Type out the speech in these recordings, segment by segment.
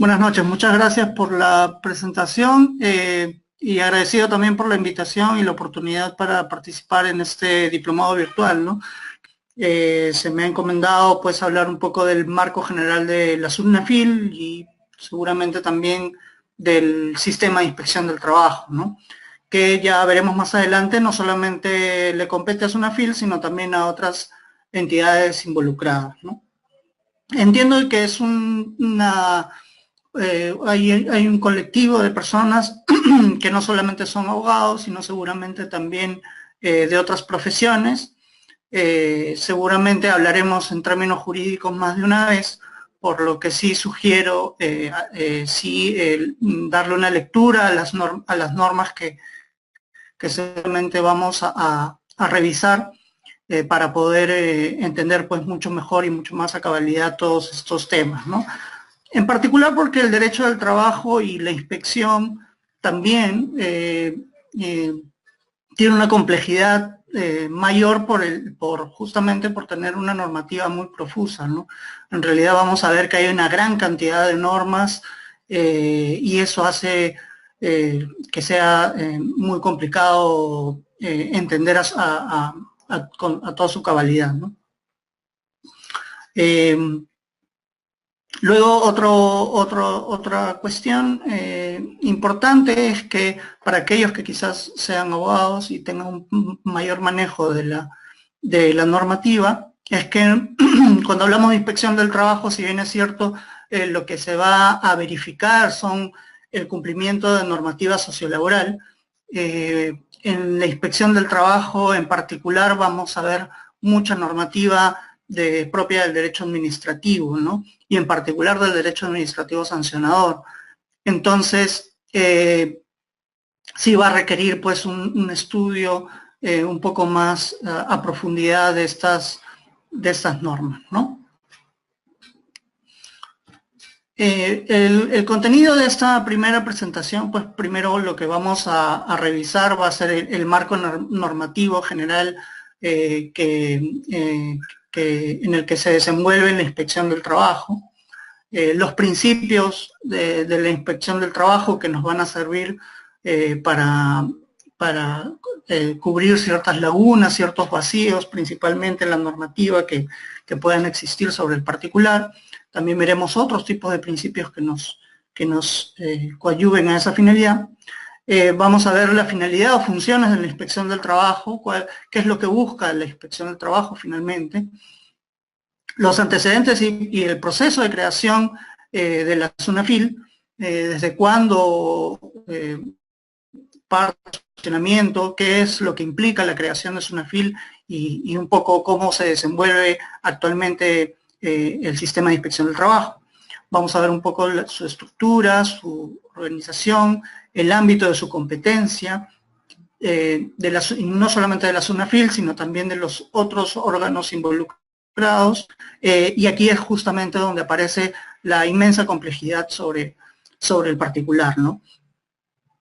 Buenas noches, muchas gracias por la presentación y agradecido también por la invitación y la oportunidad para participar en este diplomado virtual, ¿no? Se me ha encomendado pues hablar un poco del marco general de la SUNAFIL y seguramente también del sistema de inspección del trabajo, ¿no? Que ya veremos más adelante, no solamente le compete a SUNAFIL, sino también a otras entidades involucradas, ¿no? Entiendo que es hay un colectivo de personas que no solamente son abogados, sino seguramente también de otras profesiones. Seguramente hablaremos en términos jurídicos más de una vez, por lo que sí sugiero darle una lectura a a las normas que seguramente vamos a revisar para poder entender pues mucho mejor y mucho más a cabalidad todos estos temas, ¿no? En particular porque el derecho del trabajo y la inspección también tiene una complejidad mayor justamente por tener una normativa muy profusa, ¿no? En realidad vamos a ver que hay una gran cantidad de normas y eso hace que sea muy complicado entender a toda su cabalidad, ¿no? Luego, otra cuestión importante es que para aquellos que quizás sean abogados y tengan un mayor manejo de la normativa, es que cuando hablamos de inspección del trabajo, si bien es cierto, lo que se va a verificar son el cumplimiento de normativa sociolaboral. En la inspección del trabajo en particular vamos a ver mucha normativa propia del derecho administrativo, ¿no? Y en particular del derecho administrativo sancionador. Entonces, sí va a requerir pues un estudio un poco más a profundidad de estas normas, ¿no? El contenido de esta primera presentación, pues primero lo que vamos a revisar va a ser el marco normativo general eh, que, eh, en el que se desenvuelve la inspección del trabajo, los principios de la inspección del trabajo que nos van a servir para cubrir ciertas lagunas, ciertos vacíos, principalmente en la normativa que puedan existir sobre el particular. También veremos otros tipos de principios que nos coadyuven a esa finalidad. Vamos a ver la finalidad o funciones de la inspección del trabajo, qué es lo que busca la inspección del trabajo finalmente, los antecedentes y el proceso de creación de la SUNAFIL, desde cuándo parte el funcionamiento, qué es lo que implica la creación de SUNAFIL y un poco cómo se desenvuelve actualmente el sistema de inspección del trabajo. Vamos a ver un poco su estructura, su organización, el ámbito de su competencia, no solamente de la SUNAFIL, sino también de los otros órganos involucrados, y aquí es justamente donde aparece la inmensa complejidad sobre el particular, ¿no?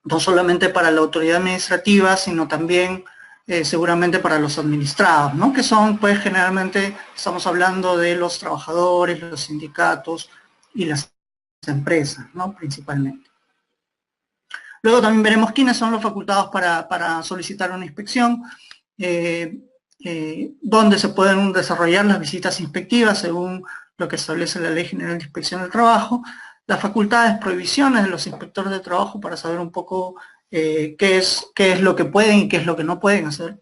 No solamente para la autoridad administrativa, sino también seguramente para los administrados, ¿no? Que son, pues, generalmente, estamos hablando de los trabajadores, los sindicatos y las empresas, ¿no? Principalmente. Luego también veremos quiénes son los facultados para solicitar una inspección, dónde se pueden desarrollar las visitas inspectivas según lo que establece la Ley General de Inspección del Trabajo, las facultades, prohibiciones de los inspectores de trabajo para saber un poco qué es lo que pueden y qué es lo que no pueden hacer.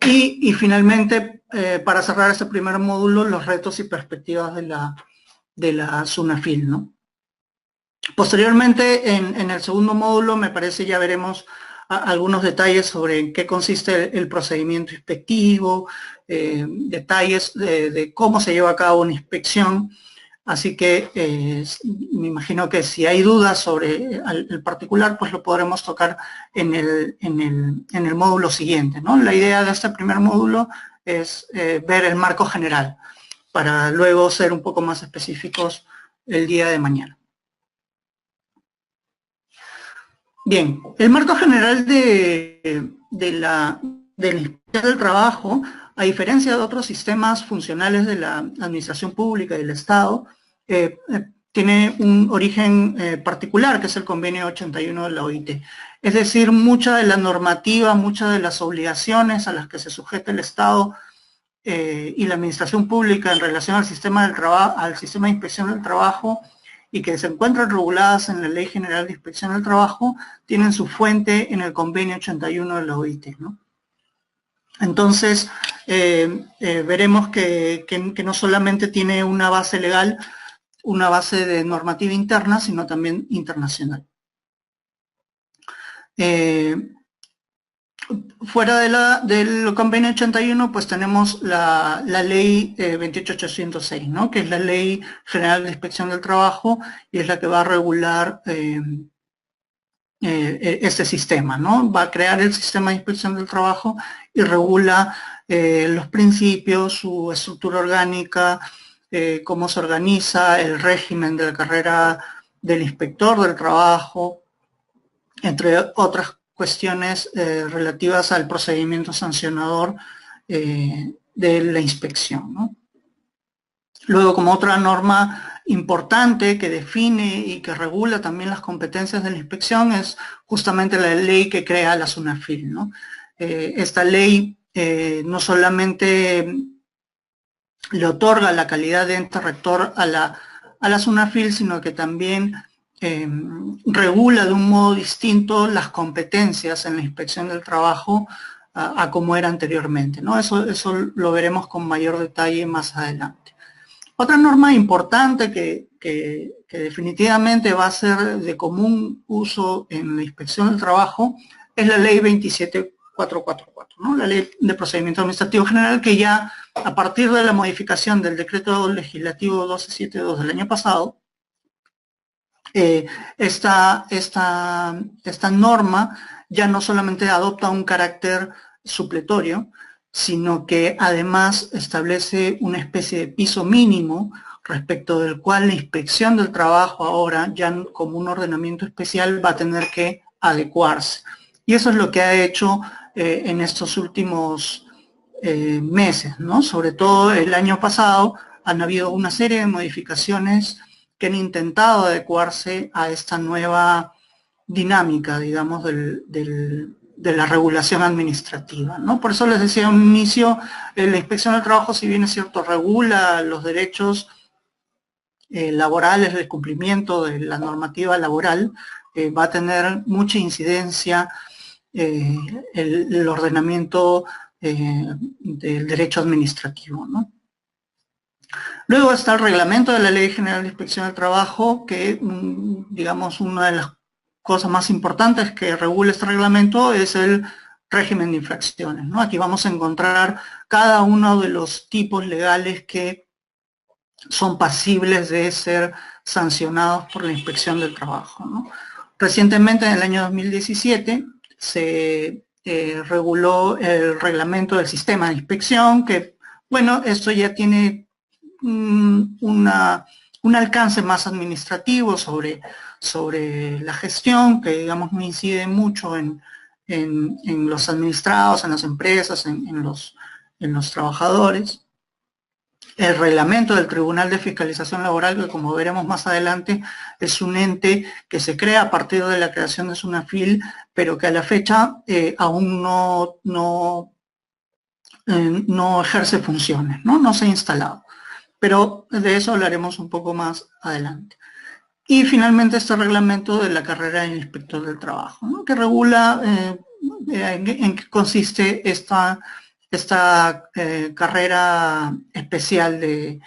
Y finalmente, para cerrar este primer módulo, los retos y perspectivas de la SUNAFIL, ¿no? Posteriormente, en el segundo módulo, me parece ya veremos algunos detalles sobre en qué consiste el procedimiento inspectivo, detalles de cómo se lleva a cabo una inspección. Así que me imagino que si hay dudas sobre el particular, pues lo podremos tocar en el módulo siguiente, ¿no? La idea de este primer módulo es ver el marco general, para luego ser un poco más específicos el día de mañana. Bien, el marco general la inspección del trabajo, a diferencia de otros sistemas funcionales de la administración pública y del Estado, tiene un origen particular, que es el convenio 81 de la OIT. Es decir, mucha de la normativa, muchas de las obligaciones a las que se sujeta el Estado y la administración pública en relación al sistema del trabajo, al sistema de inspección del trabajo, y que se encuentran reguladas en la Ley General de Inspección del Trabajo, tienen su fuente en el convenio 81 de la OIT, ¿no? Entonces, veremos que no solamente tiene una base legal, una base de normativa interna, sino también internacional. Fuera del convenio 81, pues tenemos la ley 28806, ¿no? Que es la Ley General de Inspección del Trabajo y es la que va a regular este sistema, ¿no? Va a crear el sistema de inspección del trabajo y regula los principios, su estructura orgánica, cómo se organiza, el régimen de la carrera del inspector del trabajo, entre otras cuestiones relativas al procedimiento sancionador de la inspección, ¿no? Luego, como otra norma importante que define y que regula también las competencias de la inspección es justamente la ley que crea la SUNAFIL, ¿no? Esta ley no solamente le otorga la calidad de ente rector a la SUNAFIL, sino que también regula de un modo distinto las competencias en la inspección del trabajo a como era anteriormente, ¿no? Eso lo veremos con mayor detalle más adelante. Otra norma importante que definitivamente va a ser de común uso en la inspección del trabajo es la ley 27444, ¿no? La ley de procedimiento administrativo general, que ya a partir de la modificación del decreto legislativo 1272 del año pasado, esta norma ya no solamente adopta un carácter supletorio, sino que además establece una especie de piso mínimo respecto del cual la inspección del trabajo ahora, ya como un ordenamiento especial, va a tener que adecuarse. Y eso es lo que ha hecho en estos últimos meses, ¿no? Sobre todo el año pasado han habido una serie de modificaciones que han intentado adecuarse a esta nueva dinámica, digamos, de la regulación administrativa, ¿no? Por eso les decía en un inicio, la inspección del trabajo, si bien es cierto, regula los derechos laborales, el cumplimiento de la normativa laboral, va a tener mucha incidencia el ordenamiento del derecho administrativo, ¿no? Luego está el reglamento de la Ley General de Inspección del Trabajo, que, digamos, una de las cosas más importantes que regula este reglamento es el régimen de infracciones, ¿no? Aquí vamos a encontrar cada uno de los tipos legales que son pasibles de ser sancionados por la inspección del trabajo, ¿no? Recientemente, en el año 2017, se reguló el reglamento del sistema de inspección, que, bueno, esto ya tiene un alcance más administrativo sobre la gestión, que digamos no incide mucho en los administrados, en las empresas, en los trabajadores. El reglamento del Tribunal de Fiscalización Laboral, que como veremos más adelante, es un ente que se crea a partir de la creación de SUNAFIL, pero que a la fecha aún no ejerce funciones, no se ha instalado. Pero de eso hablaremos un poco más adelante. Y finalmente este reglamento de la carrera de inspector del trabajo, ¿no? Que regula en qué consiste esta carrera especial de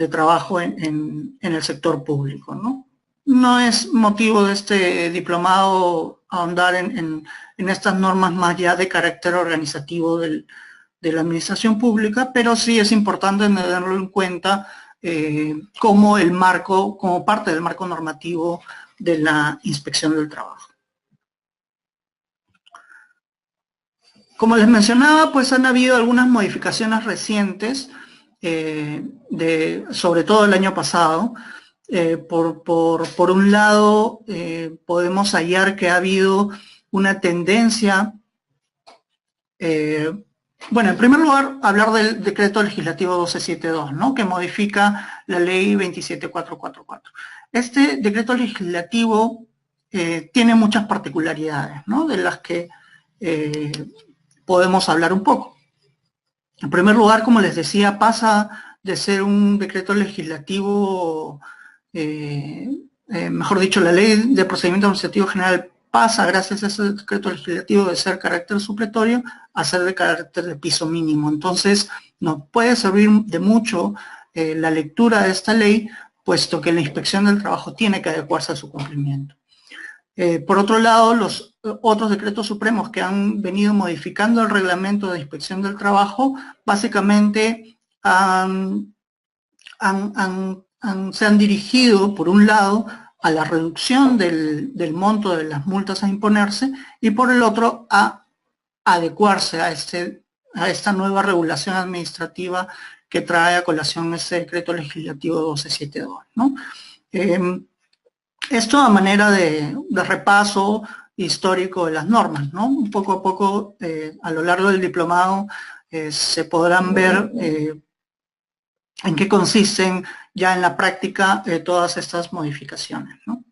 trabajo en el sector público, ¿no? No es motivo de este diplomado ahondar en estas normas más ya de carácter organizativo de la administración pública, pero sí es importante tenerlo en cuenta como parte del marco normativo de la inspección del trabajo. Como les mencionaba, pues han habido algunas modificaciones recientes, sobre todo el año pasado. Por un lado, podemos hallar que ha habido una tendencia Bueno, en primer lugar, hablar del decreto legislativo 1272, ¿no? Que modifica la ley 27444. Este decreto legislativo tiene muchas particularidades, ¿no? De las que podemos hablar un poco. En primer lugar, como les decía, pasa de ser un decreto legislativo, mejor dicho, la ley de procedimiento administrativo general pasa, gracias a ese decreto legislativo, de ser carácter supletorio a ser de carácter de piso mínimo. Entonces, nos puede servir de mucho la lectura de esta ley, puesto que la inspección del trabajo tiene que adecuarse a su cumplimiento. Por otro lado, los otros decretos supremos que han venido modificando el reglamento de inspección del trabajo, básicamente se han dirigido, por un lado, a la reducción del monto de las multas a imponerse y por el otro a adecuarse a esta nueva regulación administrativa que trae a colación ese decreto legislativo 1272, ¿no? Esto a manera de repaso histórico de las normas, ¿no? Poco a poco, a lo largo del diplomado, se podrán ver en qué consisten ya en la práctica todas estas modificaciones, ¿no?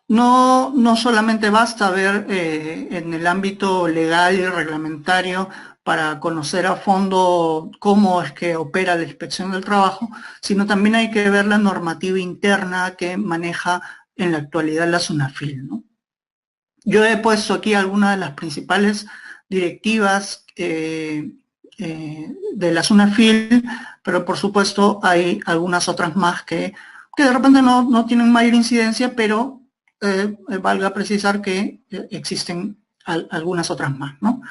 No solamente basta ver en el ámbito legal y reglamentario para conocer a fondo cómo es que opera la inspección del trabajo, sino también hay que ver la normativa interna que maneja en la actualidad la SUNAFIL, ¿no? Yo he puesto aquí algunas de las principales directivas de la SUNAFIL, pero por supuesto hay algunas otras más que de repente no tienen mayor incidencia, pero valga precisar que existen algunas otras más, ¿no?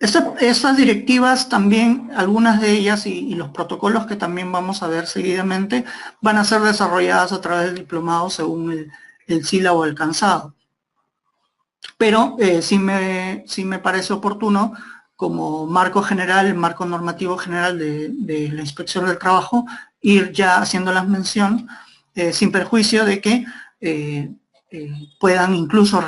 Estas directivas también, algunas de ellas y los protocolos que también vamos a ver seguidamente, van a ser desarrolladas a través del diplomado según el sílabo alcanzado. Pero sí me parece oportuno, como marco general, marco normativo general de la inspección del trabajo, ir ya haciéndolas mención, sin perjuicio de que puedan incluso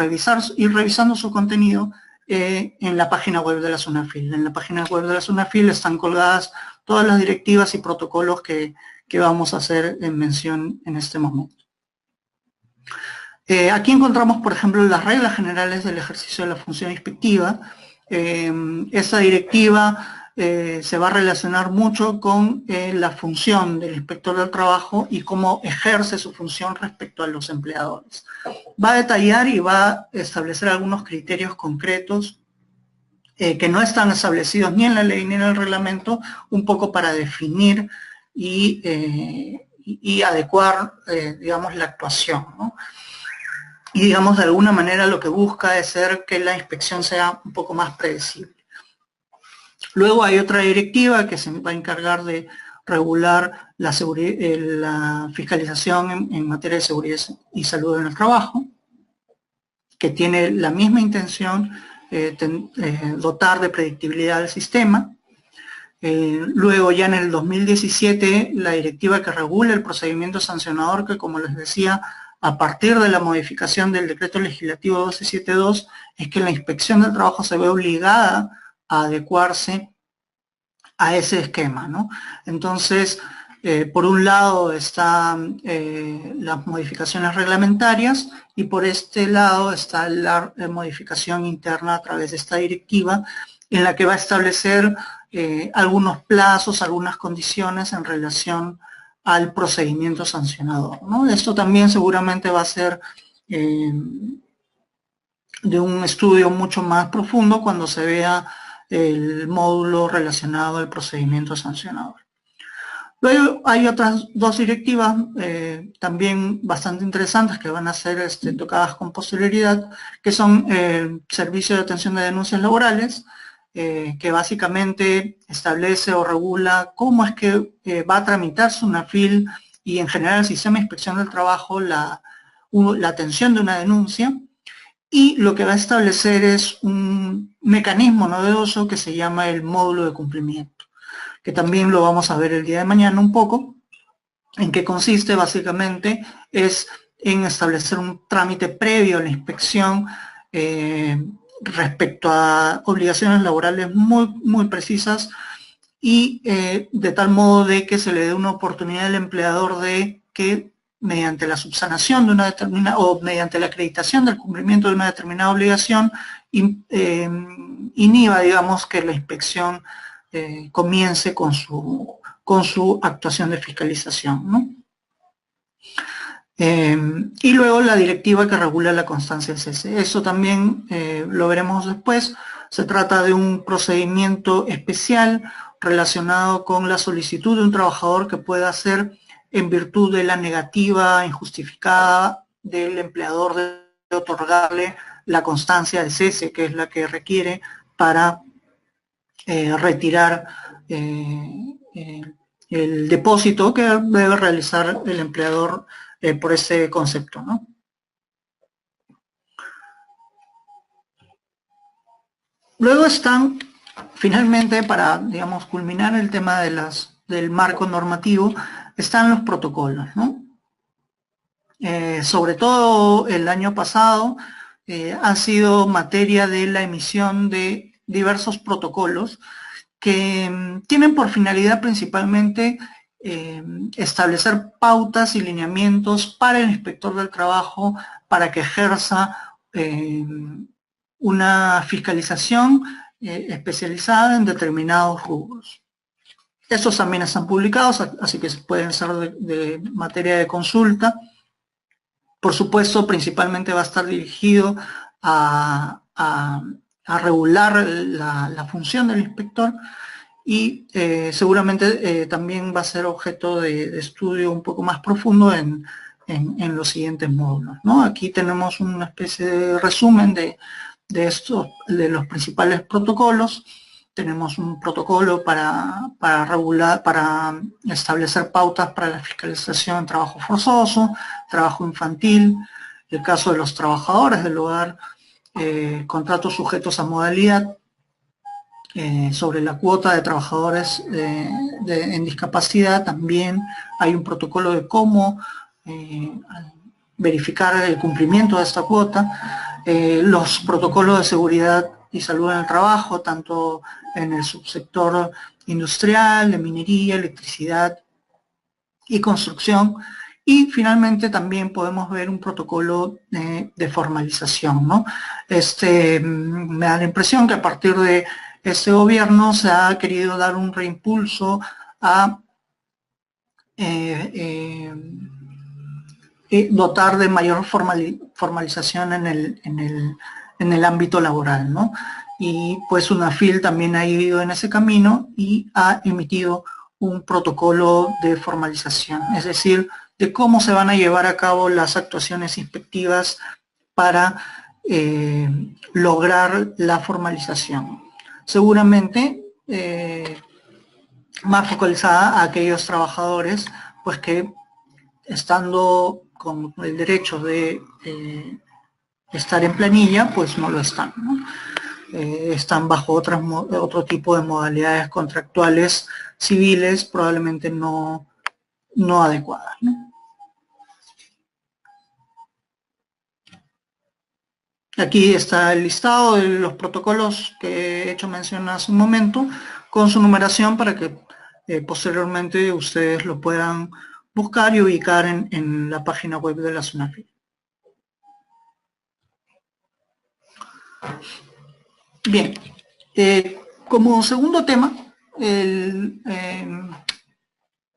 ir revisando su contenido en la página web de la SUNAFIL. En la página web de la SUNAFIL están colgadas todas las directivas y protocolos que vamos a hacer en mención en este momento. Aquí encontramos, por ejemplo, las reglas generales del ejercicio de la función inspectiva. Esta directiva se va a relacionar mucho con la función del inspector del trabajo y cómo ejerce su función respecto a los empleadores. Va a detallar y va a establecer algunos criterios concretos que no están establecidos ni en la ley ni en el reglamento, un poco para definir y adecuar, digamos, la actuación, ¿no? Y, digamos, de alguna manera lo que busca es hacer que la inspección sea un poco más predecible. Luego hay otra directiva que se va a encargar de regular la fiscalización en materia de seguridad y salud en el trabajo, que tiene la misma intención, dotar de predictibilidad al sistema. Luego ya en el 2017 la directiva que regula el procedimiento sancionador, que como les decía, a partir de la modificación del decreto legislativo 1272, es que la inspección del trabajo se ve obligada a adecuarse a ese esquema, ¿no? Entonces, por un lado están las modificaciones reglamentarias y por este lado está la modificación interna a través de esta directiva, en la que va a establecer algunos plazos, algunas condiciones en relación al procedimiento sancionador, ¿no? Esto también seguramente va a ser de un estudio mucho más profundo cuando se vea el módulo relacionado al procedimiento sancionador. Luego hay otras dos directivas también bastante interesantes que van a ser tocadas con posterioridad, que son el Servicio de Atención de Denuncias Laborales, que básicamente establece o regula cómo es que va a tramitar SUNAFIL y en general el sistema de inspección del trabajo la atención de una denuncia, y lo que va a establecer es un mecanismo novedoso que se llama el módulo de cumplimiento, que también lo vamos a ver el día de mañana un poco. En qué consiste básicamente es en establecer un trámite previo a la inspección respecto a obligaciones laborales muy precisas, y de tal modo de que se le dé una oportunidad al empleador de que mediante la subsanación de una determinada, o mediante la acreditación del cumplimiento de una determinada obligación, inhiba, digamos, que la inspección comience con su actuación de fiscalización, ¿no? Y luego la directiva que regula la constancia del cese. Eso también lo veremos después. Se trata de un procedimiento especial relacionado con la solicitud de un trabajador que pueda hacer en virtud de la negativa injustificada del empleador de otorgarle la constancia de cese, que es la que requiere para retirar el depósito que debe realizar el empleador por ese concepto, ¿no? Luego están, finalmente, para, digamos, culminar el tema del marco normativo, están los protocolos, ¿no? Sobre todo el año pasado ha sido materia de la emisión de diversos protocolos que tienen por finalidad principalmente establecer pautas y lineamientos para el inspector del trabajo para que ejerza una fiscalización especializada en determinados rubros. Estos también están publicados, así que pueden ser de materia de consulta. Por supuesto, principalmente va a estar dirigido a regular la función del inspector, y seguramente también va a ser objeto de estudio un poco más profundo en los siguientes módulos, ¿no? Aquí tenemos una especie de resumen de los principales protocolos. Tenemos un protocolo para regular, para establecer pautas para la fiscalización en trabajo forzoso, trabajo infantil, el caso de los trabajadores del hogar, contratos sujetos a modalidad, sobre la cuota de trabajadores en discapacidad. También hay un protocolo de cómo verificar el cumplimiento de esta cuota, los protocolos de seguridad y salud en el trabajo, tanto en el subsector industrial, de minería, electricidad y construcción. Y finalmente también podemos ver un protocolo de formalización, ¿no? Me da la impresión que a partir de este gobierno se ha querido dar un reimpulso a dotar de mayor formalización en el ámbito laboral, ¿no? Y pues UNAFIL también ha ido en ese camino y ha emitido un protocolo de formalización, es decir, de cómo se van a llevar a cabo las actuaciones inspectivas para lograr la formalización. Seguramente más focalizada a aquellos trabajadores pues que, estando con el derecho de estar en planilla, pues no lo están, ¿no? Están bajo otro tipo de modalidades contractuales civiles probablemente no adecuadas, ¿no? Aquí está el listado de los protocolos que he hecho mención hace un momento, con su numeración para que posteriormente ustedes lo puedan buscar y ubicar en la página web de la SUNAFIL. Bien, como segundo tema,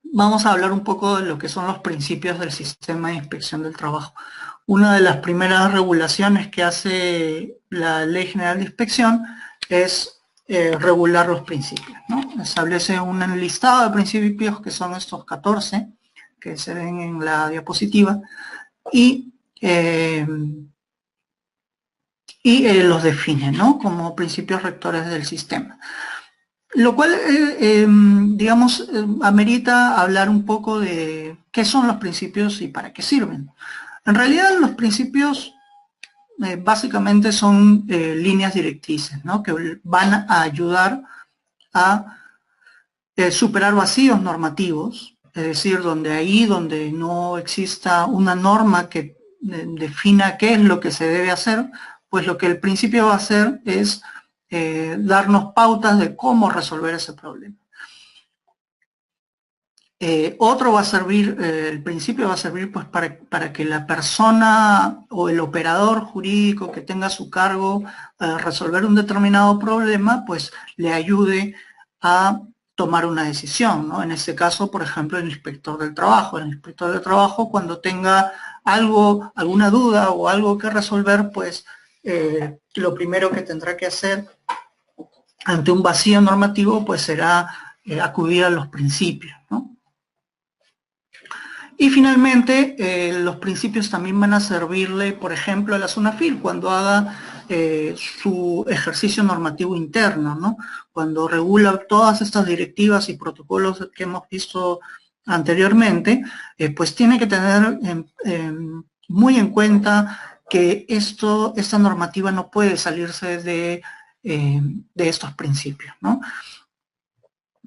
vamos a hablar un poco de lo que son los principios del sistema de inspección del trabajo. Una de las primeras regulaciones que hace la Ley General de Inspección es regular los principios, ¿no? Establece un listado de principios que son estos 14 que se ven en la diapositiva y los define, ¿no? Como principios rectores del sistema. Lo cual, digamos, amerita hablar un poco de qué son los principios y para qué sirven. En realidad, los principios básicamente son líneas directrices, ¿no? Que van a ayudar a superar vacíos normativos, es decir, donde no exista una norma que defina qué es lo que se debe hacer, pues lo que el principio va a hacer es darnos pautas de cómo resolver ese problema. Otro va a servir, el principio va a servir pues para que la persona o el operador jurídico que tenga a su cargo resolver un determinado problema, pues le ayude a tomar una decisión, ¿no? En este caso, por ejemplo, el inspector del trabajo. El inspector del trabajo, cuando tenga alguna duda o algo que resolver, pues lo primero que tendrá que hacer ante un vacío normativo, pues será acudir a los principios, ¿no? Y finalmente, los principios también van a servirle, por ejemplo, a la SUNAFIL cuando haga su ejercicio normativo interno, ¿no? Cuando regula todas estas directivas y protocolos que hemos visto anteriormente, pues tiene que tener muy en cuenta que esta normativa no puede salirse de estos principios, ¿no?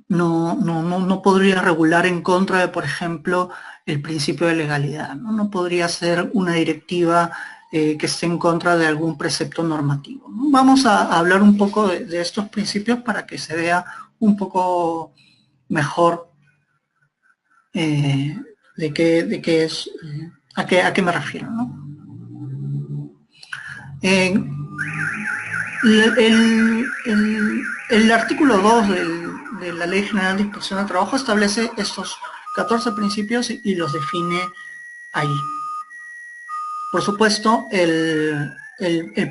No podría regular en contra de, por ejemplo, el principio de legalidad, ¿no? No podría ser una directiva que esté en contra de algún precepto normativo, ¿no? Vamos a hablar un poco de estos principios para que se vea un poco mejor de qué es, a qué me refiero, ¿no? El artículo 2 de la Ley General de Inspección de Trabajo establece estos 14 principios y los define ahí. Por supuesto, el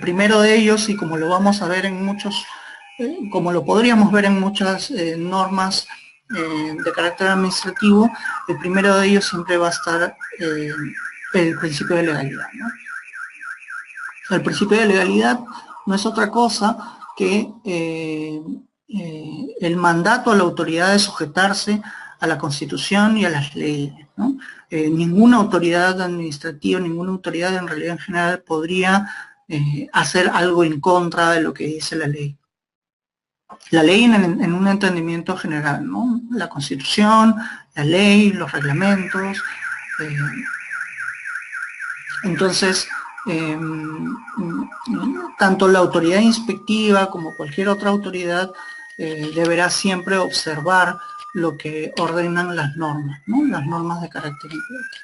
primero de ellos, y como lo vamos a ver en muchos, como lo podríamos ver en muchas normas de carácter administrativo, el primero de ellos siempre va a estar el principio de legalidad, ¿no? El principio de legalidad no es otra cosa que el mandato a la autoridad de sujetarse a la Constitución y a las leyes, ¿no? Ninguna autoridad administrativa, ninguna autoridad en realidad en general podría hacer algo en contra de lo que dice la ley. La ley en un entendimiento general, ¿no? La Constitución, la ley, los reglamentos. Entonces, tanto la autoridad inspectiva como cualquier otra autoridad deberá siempre observar lo que ordenan las normas, ¿no? Las normas de carácter imperativo.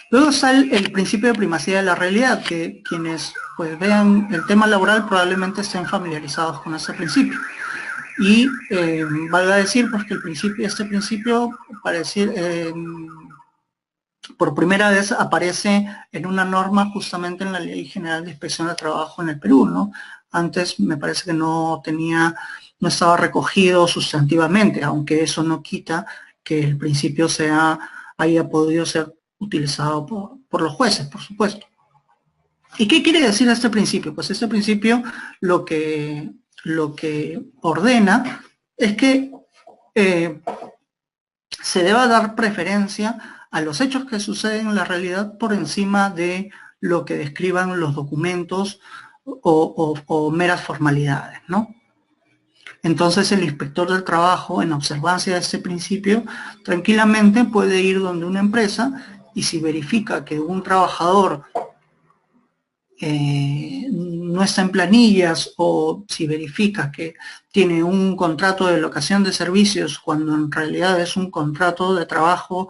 Luego está el principio de primacía de la realidad, que quienes pues vean el tema laboral probablemente estén familiarizados con ese principio. Y valga decir pues que este principio por primera vez aparece en una norma justamente en la Ley General de Inspección de Trabajo en el Perú, ¿no? Antes me parece que no estaba recogido sustantivamente, aunque eso no quita que el principio haya podido ser utilizado por los jueces, por supuesto. ¿Y qué quiere decir este principio? Pues este principio lo que ordena es que se deba dar preferencia a los hechos que suceden en la realidad por encima de lo que describan los documentos o meras formalidades, ¿no? Entonces el inspector del trabajo, en observancia de este principio, tranquilamente puede ir donde una empresa y si verifica que un trabajador no está en planillas o si verifica que tiene un contrato de locación de servicios cuando en realidad es un contrato de trabajo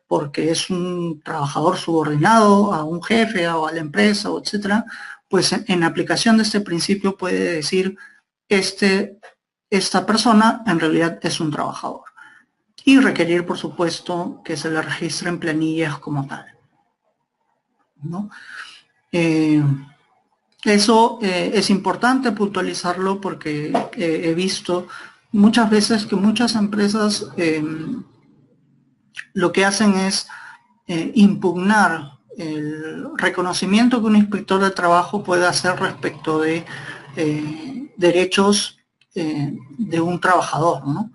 porque es un trabajador subordinado a un jefe o a la empresa, o etcétera, pues en aplicación de este principio puede decir esta persona en realidad es un trabajador y requerir, por supuesto, que se le registre en planillas como tal, ¿no? Eso es importante puntualizarlo porque he visto muchas veces que muchas empresas lo que hacen es impugnar el reconocimiento que un inspector de trabajo puede hacer respecto de derechos de un trabajador, ¿no?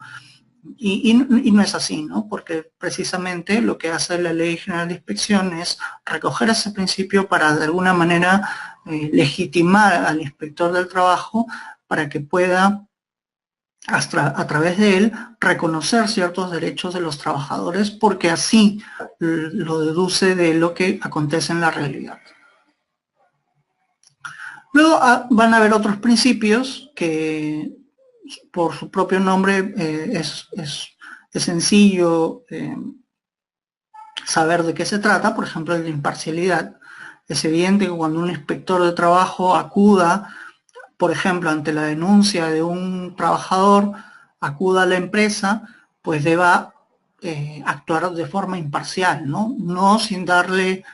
Y no es así, ¿no? Porque precisamente lo que hace la Ley General de Inspección es recoger ese principio para de alguna manera legitimar al inspector del trabajo para que pueda, a través de él, reconocer ciertos derechos de los trabajadores porque así lo deduce de lo que acontece en la realidad. Luego van a haber otros principios que por su propio nombre es sencillo saber de qué se trata. Por ejemplo, el de imparcialidad. Es evidente que cuando un inspector de trabajo acuda, por ejemplo, ante la denuncia de un trabajador, acuda a la empresa, pues deba actuar de forma imparcial, ¿no? No sin darle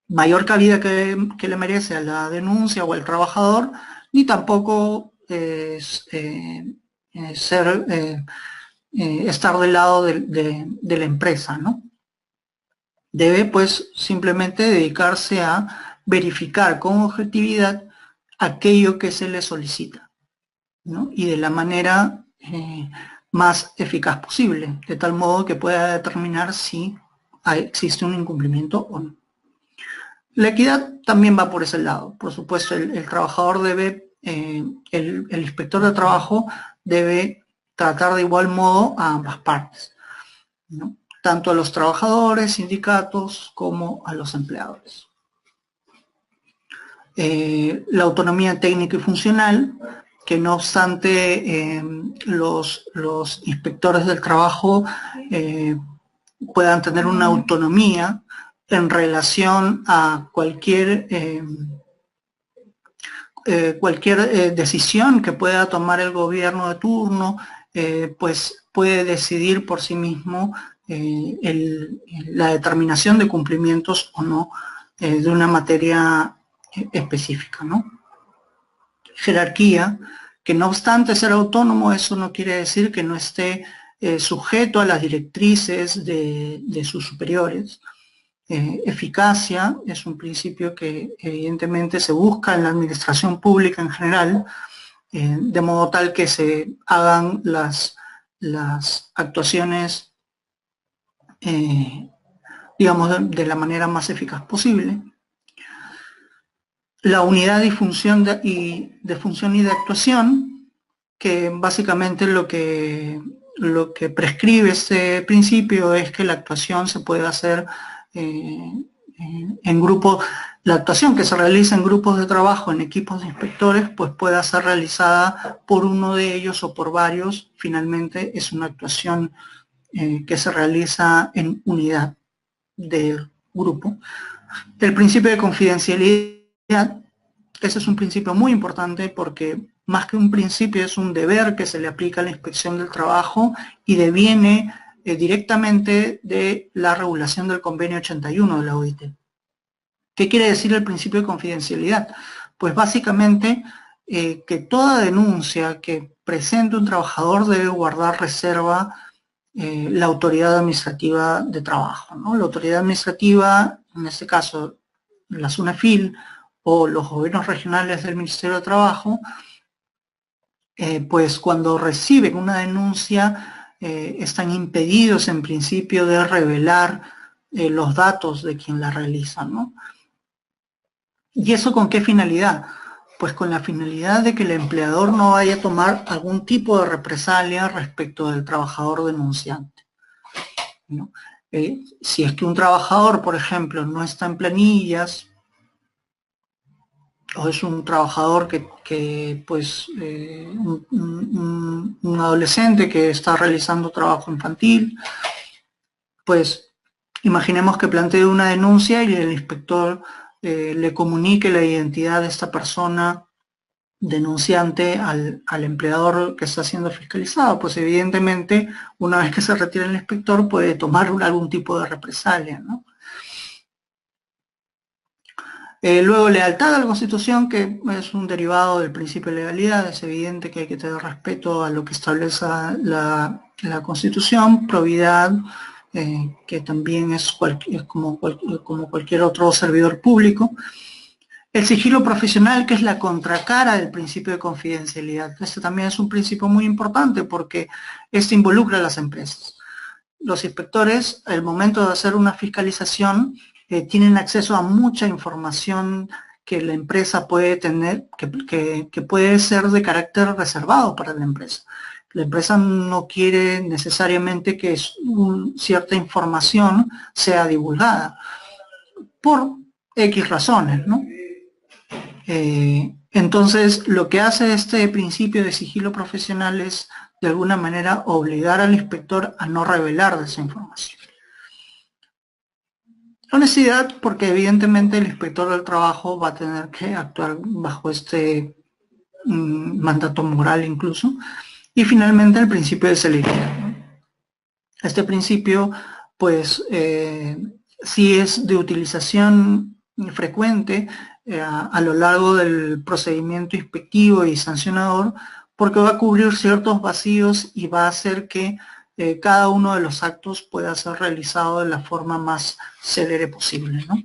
mayor cabida que le merece a la denuncia o al trabajador, ni tampoco estar del lado de la empresa, ¿no? Debe pues simplemente dedicarse a verificar con objetividad aquello que se le solicita, ¿no? Y de la manera más eficaz posible, de tal modo que pueda determinar si existe un incumplimiento o no. La equidad también va por ese lado. Por supuesto, el trabajador debe, el inspector de trabajo debe tratar de igual modo a ambas partes, ¿no? Tanto a los trabajadores, sindicatos, como a los empleadores. La autonomía técnica y funcional, que no obstante los inspectores del trabajo puedan tener una autonomía en relación a cualquier decisión que pueda tomar el gobierno de turno, pues puede decidir por sí mismo la determinación de cumplimientos o no de una materia específica, ¿no? Jerarquía, que no obstante ser autónomo, eso no quiere decir que no esté sujeto a las directrices de sus superiores. Eficacia es un principio que evidentemente se busca en la administración pública en general, de modo tal que se hagan las actuaciones, digamos, de la manera más eficaz posible. La unidad y función de función y de actuación, que básicamente lo que prescribe este principio es que la actuación se puede hacer en grupo. La actuación que se realiza en grupos de trabajo, en equipos de inspectores, pues pueda ser realizada por uno de ellos o por varios. Finalmente es una actuación que se realiza en unidad del grupo. El principio de confidencialidad, ese es un principio muy importante porque más que un principio es un deber que se le aplica a la inspección del trabajo y deviene directamente de la regulación del convenio 81 de la OIT. ¿Qué quiere decir el principio de confidencialidad? Pues básicamente que toda denuncia que presente un trabajador debe guardar reserva la autoridad administrativa de trabajo, ¿no? La autoridad administrativa, en este caso la SUNEFIL o los gobiernos regionales del Ministerio de Trabajo, pues cuando reciben una denuncia están impedidos en principio de revelar los datos de quien la realiza, ¿no? ¿Y eso con qué finalidad? Pues con la finalidad de que el empleador no vaya a tomar algún tipo de represalia respecto del trabajador denunciante, ¿no? Si es que un trabajador, por ejemplo, no está en planillas, o es un trabajador que pues, un adolescente que está realizando trabajo infantil, pues imaginemos que plantee una denuncia y el inspector le comunique la identidad de esta persona denunciante al empleador que está siendo fiscalizado, pues evidentemente una vez que se retira el inspector puede tomar algún tipo de represalia, ¿no? Luego, lealtad a la Constitución, que es un derivado del principio de legalidad. Es evidente que hay que tener respeto a lo que establece la Constitución. Probidad, que también es como cualquier otro servidor público. El sigilo profesional, que es la contracara del principio de confidencialidad. Este también es un principio muy importante porque este involucra a las empresas. Los inspectores, al momento de hacer una fiscalización, tienen acceso a mucha información que la empresa puede tener, que puede ser de carácter reservado para la empresa. La empresa no quiere necesariamente que cierta información sea divulgada por X razones, ¿no? Entonces, lo que hace este principio de sigilo profesional es, de alguna manera, obligar al inspector a no revelar esa información. Honestidad, porque evidentemente el inspector del trabajo va a tener que actuar bajo este mandato moral incluso. Y finalmente el principio de celeridad, ¿no? Este principio, pues, sí es de utilización frecuente a lo largo del procedimiento inspectivo y sancionador, porque va a cubrir ciertos vacíos y va a hacer que cada uno de los actos pueda ser realizado de la forma más célere posible, ¿no?